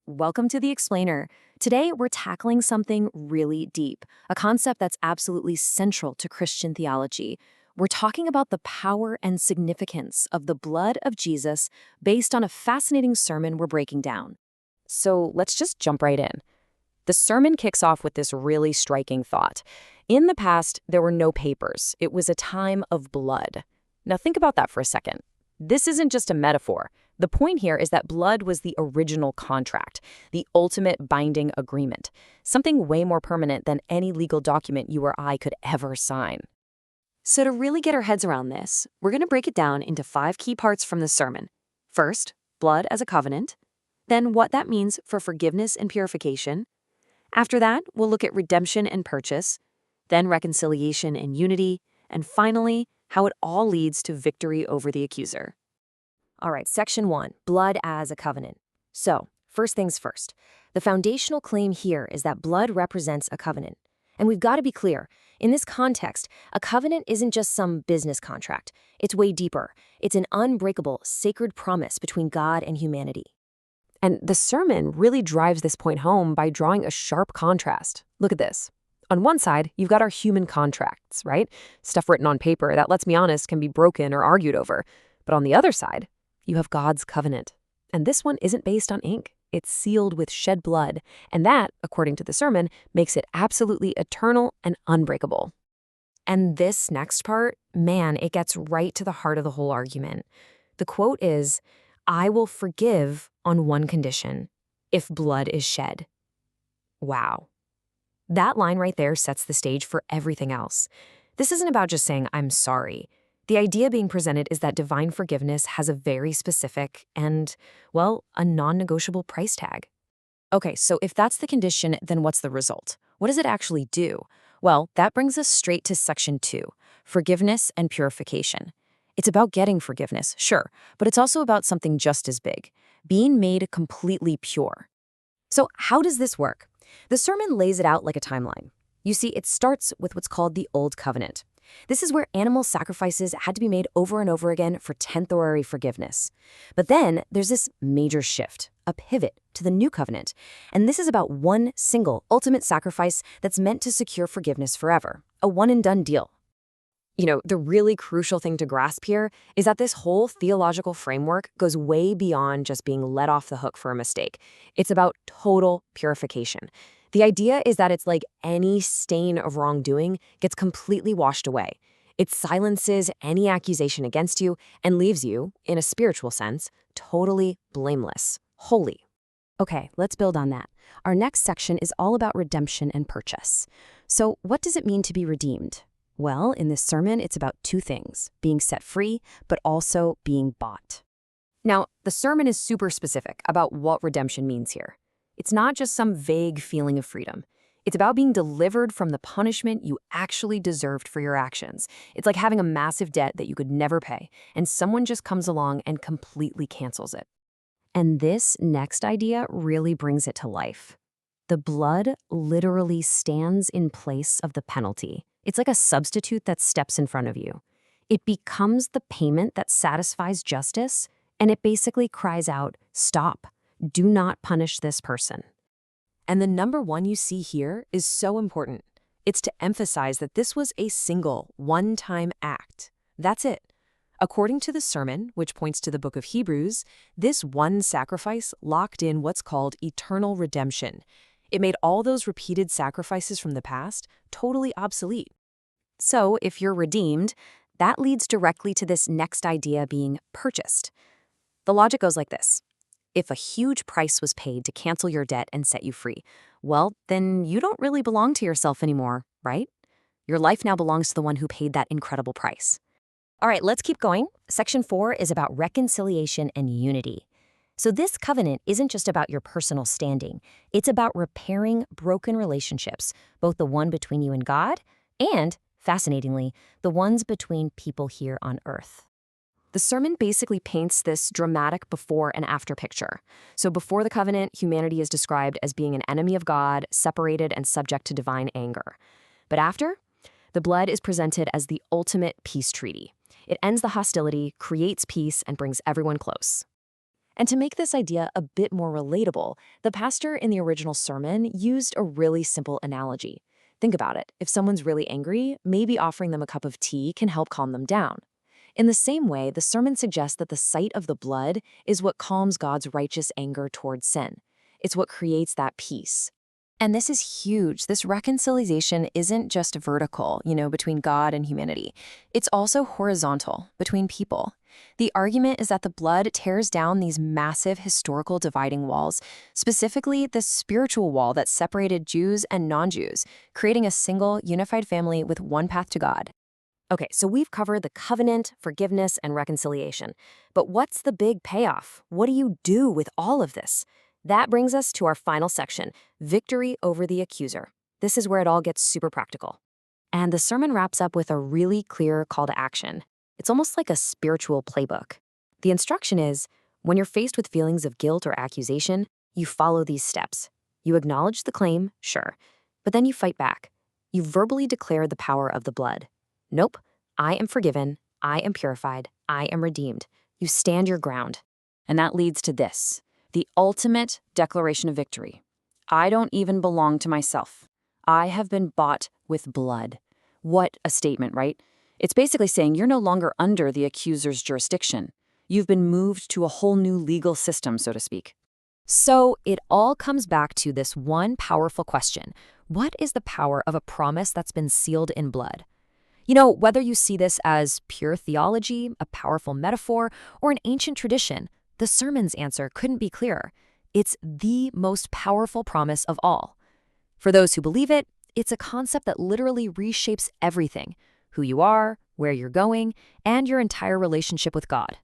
Welcome to The Explainer. Today, we're tackling something really deep, a concept that's absolutely central to Christian theology. We're talking about the power and significance of the blood of Jesus based on a fascinating sermon we're breaking down. So let's just jump right in. The sermon kicks off with this really striking thought. In the past, there were no papers. It was a time of blood. Now think about that for a second. This isn't just a metaphor. The point here is that blood was the original contract, the ultimate binding agreement, something way more permanent than any legal document you or I could ever sign. So to really get our heads around this, we're going to break it down into 5 key parts from the sermon. First, blood as a covenant. Then what that means for forgiveness and purification. After that, we'll look at redemption and purchase. Then reconciliation and unity. And finally, how it all leads to victory over the accuser. All right, section 1, blood as a covenant. So, first things first. The foundational claim here is that blood represents a covenant. And we've got to be clear, in this context, a covenant isn't just some business contract. It's way deeper. It's an unbreakable, sacred promise between God and humanity. And the sermon really drives this point home by drawing a sharp contrast. Look at this. On one side, you've got our human contracts, right? Stuff written on paper that, let's be honest, can be broken or argued over. But on the other side, you have God's covenant. And this one isn't based on ink. It's sealed with shed blood. And that, according to the sermon, makes it absolutely eternal and unbreakable. And this next part, man, it gets right to the heart of the whole argument. The quote is, "I will forgive on one condition, if blood is shed." Wow. That line right there sets the stage for everything else. This isn't about just saying, "I'm sorry." The idea being presented is that divine forgiveness has a very specific and, well, a non-negotiable price tag. Okay, so if that's the condition, then what's the result? What does it actually do? Well, that brings us straight to section 2, forgiveness and purification. It's about getting forgiveness, sure, but it's also about something just as big, being made completely pure. So how does this work? The sermon lays it out like a timeline. You see, it starts with what's called the Old Covenant. This is where animal sacrifices had to be made over and over again for temporary forgiveness. But then there's this major shift, a pivot to the New Covenant. And this is about one single ultimate sacrifice that's meant to secure forgiveness forever, a one-and-done deal. You know, the really crucial thing to grasp here is that this whole theological framework goes way beyond just being let off the hook for a mistake. It's about total purification. The idea is that it's like any stain of wrongdoing gets completely washed away. It silences any accusation against you and leaves you, in a spiritual sense, totally blameless, holy. Okay, let's build on that. Our next section is all about redemption and purchase. So what does it mean to be redeemed? Well, in this sermon, it's about 2 things, being set free, but also being bought. Now, the sermon is super specific about what redemption means here. It's not just some vague feeling of freedom. It's about being delivered from the punishment you actually deserved for your actions. It's like having a massive debt that you could never pay, and someone just comes along and completely cancels it. And this next idea really brings it to life. The blood literally stands in place of the penalty. It's like a substitute that steps in front of you. It becomes the payment that satisfies justice, and it basically cries out, "Stop. Do not punish this person." And the number 1 you see here is so important. It's to emphasize that this was a single, one-time act. That's it. According to the sermon, which points to the book of Hebrews, this one sacrifice locked in what's called eternal redemption. It made all those repeated sacrifices from the past totally obsolete. So, if you're redeemed, that leads directly to this next idea being purchased. The logic goes like this. If a huge price was paid to cancel your debt and set you free, well, then you don't really belong to yourself anymore, right? Your life now belongs to the one who paid that incredible price. All right, let's keep going. Section 4 is about reconciliation and unity. So this covenant isn't just about your personal standing. It's about repairing broken relationships, both the one between you and God and, fascinatingly, the ones between people here on earth. The sermon basically paints this dramatic before and after picture. So before the covenant, humanity is described as being an enemy of God, separated and subject to divine anger. But after, the blood is presented as the ultimate peace treaty. It ends the hostility, creates peace, and brings everyone close. And to make this idea a bit more relatable, the pastor in the original sermon used a really simple analogy. Think about it. If someone's really angry, maybe offering them a cup of tea can help calm them down. In the same way, the sermon suggests that the sight of the blood is what calms God's righteous anger towards sin. It's what creates that peace. And this is huge. This reconciliation isn't just vertical, between God and humanity. It's also horizontal, between people. The argument is that the blood tears down these massive historical dividing walls, specifically the spiritual wall that separated Jews and non-Jews, creating a single, unified family with one path to God. Okay, so we've covered the covenant, forgiveness, and reconciliation. But what's the big payoff? What do you do with all of this? That brings us to our final section, victory over the accuser. This is where it all gets super practical. And the sermon wraps up with a really clear call to action. It's almost like a spiritual playbook. The instruction is, when you're faced with feelings of guilt or accusation, you follow these steps. You acknowledge the claim, sure, but then you fight back. You verbally declare the power of the blood. Nope, I am forgiven, I am purified, I am redeemed. You stand your ground. And that leads to this. The ultimate declaration of victory. I don't even belong to myself. I have been bought with blood. What a statement, right? It's basically saying you're no longer under the accuser's jurisdiction. You've been moved to a whole new legal system, so to speak. So it all comes back to this one powerful question. What is the power of a promise that's been sealed in blood? Whether you see this as pure theology, a powerful metaphor, or an ancient tradition, the sermon's answer couldn't be clearer. It's the most powerful promise of all. For those who believe it, it's a concept that literally reshapes everything: who you are, where you're going, and your entire relationship with God.